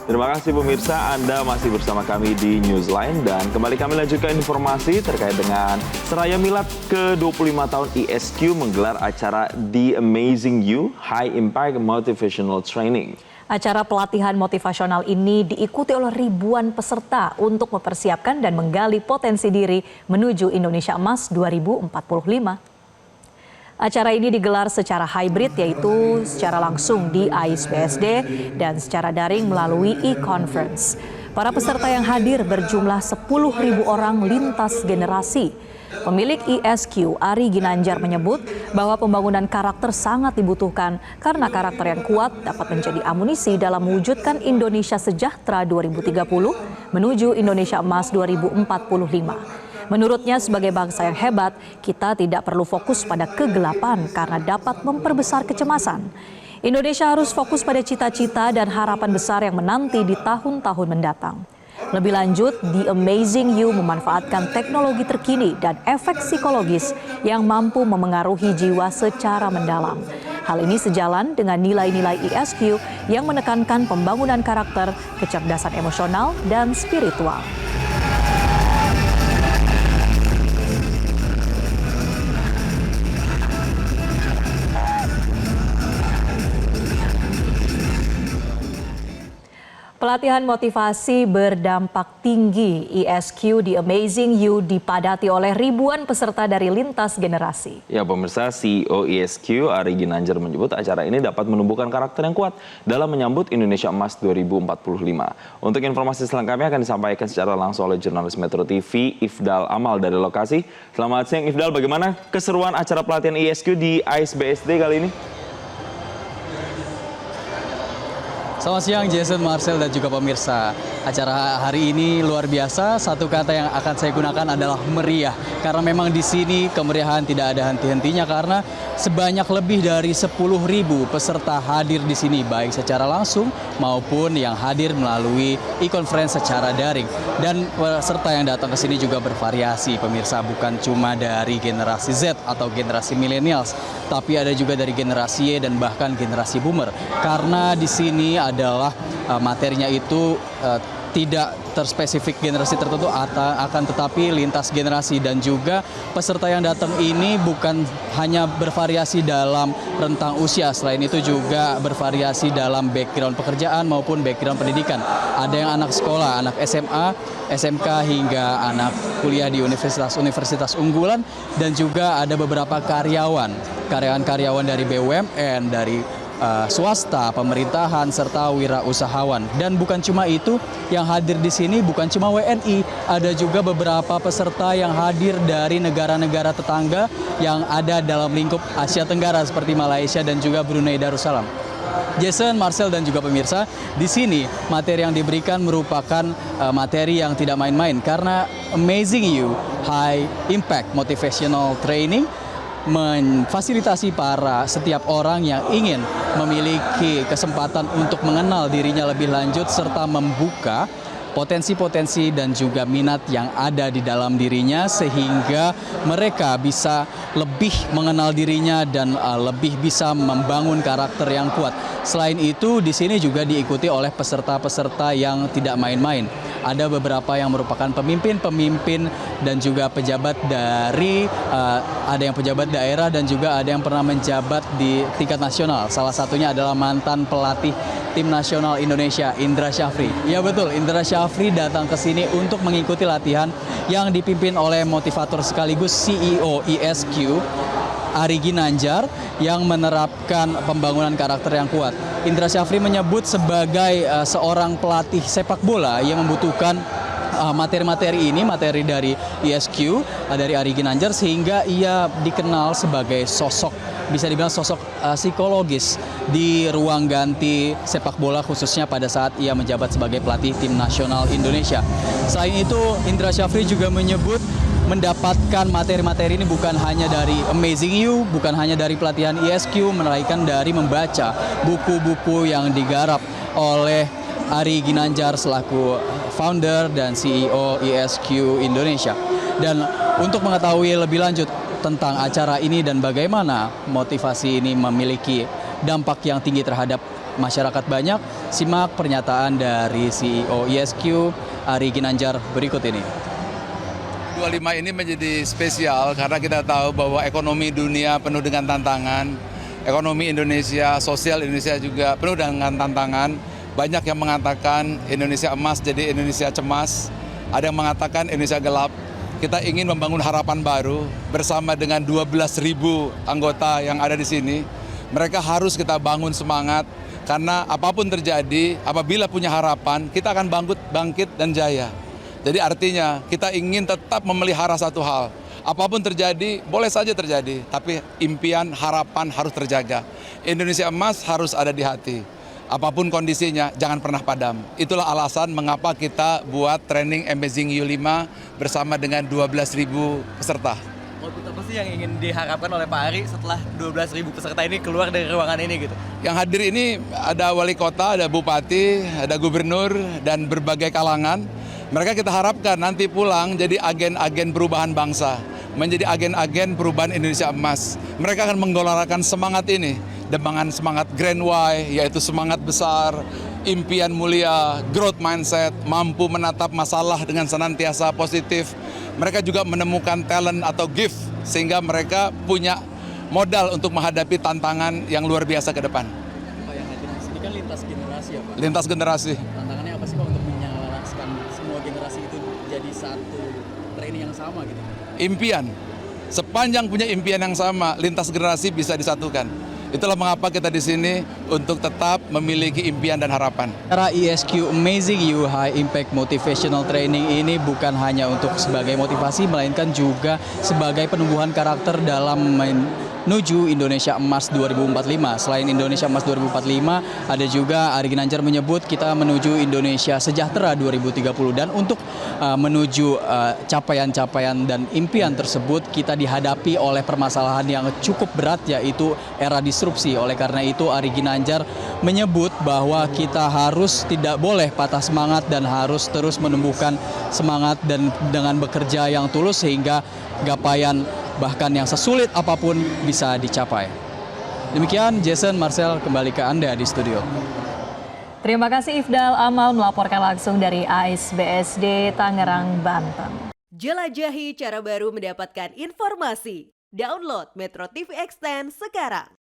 Terima kasih pemirsa, Anda masih bersama kami di Newsline dan kembali kami lanjutkan informasi terkait dengan seraya milad ke-25 tahun ISQ menggelar acara The Amazing You High Impact Motivational Training. Acara pelatihan motivasional ini diikuti oleh ribuan peserta untuk mempersiapkan dan menggali potensi diri menuju Indonesia Emas 2045. Acara ini digelar secara hybrid, yaitu secara langsung di AISBSD dan secara daring melalui e-conference. Para peserta yang hadir berjumlah 10.000 orang lintas generasi. Pemilik ISQ, Ari Ginanjar, menyebut bahwa pembangunan karakter sangat dibutuhkan karena karakter yang kuat dapat menjadi amunisi dalam mewujudkan Indonesia sejahtera 2030 menuju Indonesia Emas 2045. Menurutnya, sebagai bangsa yang hebat, kita tidak perlu fokus pada kegelapan karena dapat memperbesar kecemasan. Indonesia harus fokus pada cita-cita dan harapan besar yang menanti di tahun-tahun mendatang. Lebih lanjut, The Amazing You memanfaatkan teknologi terkini dan efek psikologis yang mampu memengaruhi jiwa secara mendalam. Hal ini sejalan dengan nilai-nilai ISQ yang menekankan pembangunan karakter, kecerdasan emosional, dan spiritual. Pelatihan motivasi berdampak tinggi ISQ The Amazing You dipadati oleh ribuan peserta dari lintas generasi. Ya pemirsa, CEO ISQ Ari Ginanjar menyebut acara ini dapat menumbuhkan karakter yang kuat dalam menyambut Indonesia Emas 2045. Untuk informasi selengkapnya akan disampaikan secara langsung oleh jurnalis Metro TV Ifdal Amal dari lokasi. Selamat siang Ifdal, bagaimana keseruan acara pelatihan ISQ di AISBSD kali ini? Selamat siang Jason, Marcel, dan juga pemirsa. Acara hari ini luar biasa. Satu kata yang akan saya gunakan adalah meriah. Karena memang di sini kemeriahan tidak ada henti-hentinya karena sebanyak lebih dari 10.000 peserta hadir di sini, baik secara langsung maupun yang hadir melalui e-conference secara daring. Dan peserta yang datang ke sini juga bervariasi, pemirsa, bukan cuma dari generasi Z atau generasi millennials, tapi ada juga dari generasi Y dan bahkan generasi boomer. Karena di sini adalah materinya itu tidak terspesifik generasi tertentu, akan tetapi lintas generasi, dan juga peserta yang datang ini bukan hanya bervariasi dalam rentang usia, selain itu juga bervariasi dalam background pekerjaan maupun background pendidikan. Ada yang anak sekolah, anak SMA, SMK, hingga anak kuliah di universitas-universitas unggulan, dan juga ada beberapa karyawan dari BUMN, dari swasta, pemerintahan, serta wirausahawan. Dan bukan cuma itu, yang hadir di sini bukan cuma WNI, ada juga beberapa peserta yang hadir dari negara-negara tetangga yang ada dalam lingkup Asia Tenggara seperti Malaysia dan juga Brunei Darussalam. Jason, Marcel, dan juga pemirsa, di sini materi yang diberikan merupakan materi yang tidak main-main karena Amazing You High Impact Motivational Training memfasilitasi para setiap orang yang ingin memiliki kesempatan untuk mengenal dirinya lebih lanjut serta membuka potensi-potensi dan juga minat yang ada di dalam dirinya sehingga mereka bisa lebih mengenal dirinya dan lebih bisa membangun karakter yang kuat. Selain itu, di sini juga diikuti oleh peserta-peserta yang tidak main-main. Ada beberapa yang merupakan pemimpin dan juga pejabat dari ada yang pejabat daerah dan juga ada yang pernah menjabat di tingkat nasional. Salah satunya adalah mantan pelatih tim nasional Indonesia, Indra Syafri. Ya betul, Indra Syafri datang ke sini untuk mengikuti latihan yang dipimpin oleh motivator sekaligus CEO ISQ, Ari Ginanjar, yang menerapkan pembangunan karakter yang kuat. Indra Syafri menyebut sebagai seorang pelatih sepak bola yang membutuhkan materi-materi ini, materi dari ISQ, dari Ari Ginanjar, sehingga ia dikenal sebagai sosok, bisa dibilang sosok psikologis di ruang ganti sepak bola, khususnya pada saat ia menjabat sebagai pelatih tim nasional Indonesia. Selain itu, Indra Syafri juga menyebut mendapatkan materi-materi ini bukan hanya dari Amazing You, bukan hanya dari pelatihan ISQ, melainkan dari membaca buku-buku yang digarap oleh Ari Ginanjar selaku founder dan CEO ISQ Indonesia. Dan untuk mengetahui lebih lanjut tentang acara ini dan bagaimana motivasi ini memiliki dampak yang tinggi terhadap masyarakat banyak. Simak pernyataan dari CEO ISQ Ari Ginanjar berikut ini. 25 ini menjadi spesial karena kita tahu bahwa ekonomi dunia penuh dengan tantangan, ekonomi Indonesia, sosial Indonesia juga penuh dengan tantangan. Banyak yang mengatakan Indonesia emas jadi Indonesia cemas, ada yang mengatakan Indonesia gelap. Kita ingin membangun harapan baru bersama dengan 12.000 anggota yang ada di sini. Mereka harus kita bangun semangat karena apapun terjadi, apabila punya harapan, kita akan bangkit dan jaya. Jadi artinya kita ingin tetap memelihara satu hal. Apapun terjadi, boleh saja terjadi, tapi impian, harapan harus terjaga. Indonesia emas harus ada di hati. Apapun kondisinya, jangan pernah padam. Itulah alasan mengapa kita buat training Amazing U5 bersama dengan 12.000 peserta. Motif apa sih yang ingin diharapkan oleh Pak Ari setelah 12.000 peserta ini keluar dari ruangan ini gitu? Yang hadir ini ada wali kota, ada bupati, ada gubernur, dan berbagai kalangan. Mereka kita harapkan nanti pulang jadi agen-agen perubahan bangsa, menjadi agen-agen perubahan Indonesia emas. Mereka akan menggelorakan semangat ini, dengan semangat Grand Why, yaitu semangat besar, impian mulia, growth mindset, mampu menatap masalah dengan senantiasa positif. Mereka juga menemukan talent atau gift, sehingga mereka punya modal untuk menghadapi tantangan yang luar biasa ke depan. Pak, yang hadir di sini kan lintas generasi ya Pak? Lintas generasi. Tantangannya apa sih Pak untuk menyelaraskan semua generasi itu jadi satu training yang sama gitu? Impian. Sepanjang punya impian yang sama, lintas generasi bisa disatukan. Itulah mengapa kita di sini untuk tetap memiliki impian dan harapan. Cara ISQ Amazing You High Impact Motivational Training ini bukan hanya untuk sebagai motivasi, melainkan juga sebagai penumbuhan karakter dalam menuju Indonesia Emas 2045. Selain Indonesia Emas 2045, ada juga Ari Ginanjar menyebut kita menuju Indonesia Sejahtera 2030. Dan untuk menuju capaian-capaian dan impian tersebut, kita dihadapi oleh permasalahan yang cukup berat, yaitu era disrupsi. Oleh karena itu, Ari Ginanjar menyebut bahwa kita harus tidak boleh patah semangat dan harus terus menumbuhkan semangat dan dengan bekerja yang tulus sehingga capaian bahkan yang sesulit apapun bisa dicapai. Demikian Jason Marcel, kembali ke Anda di studio. Terima kasih Ifdal Amal melaporkan langsung dari ASBSD Tangerang, Banten. Jelajahi cara baru mendapatkan informasi. Download Metro TV Extend sekarang.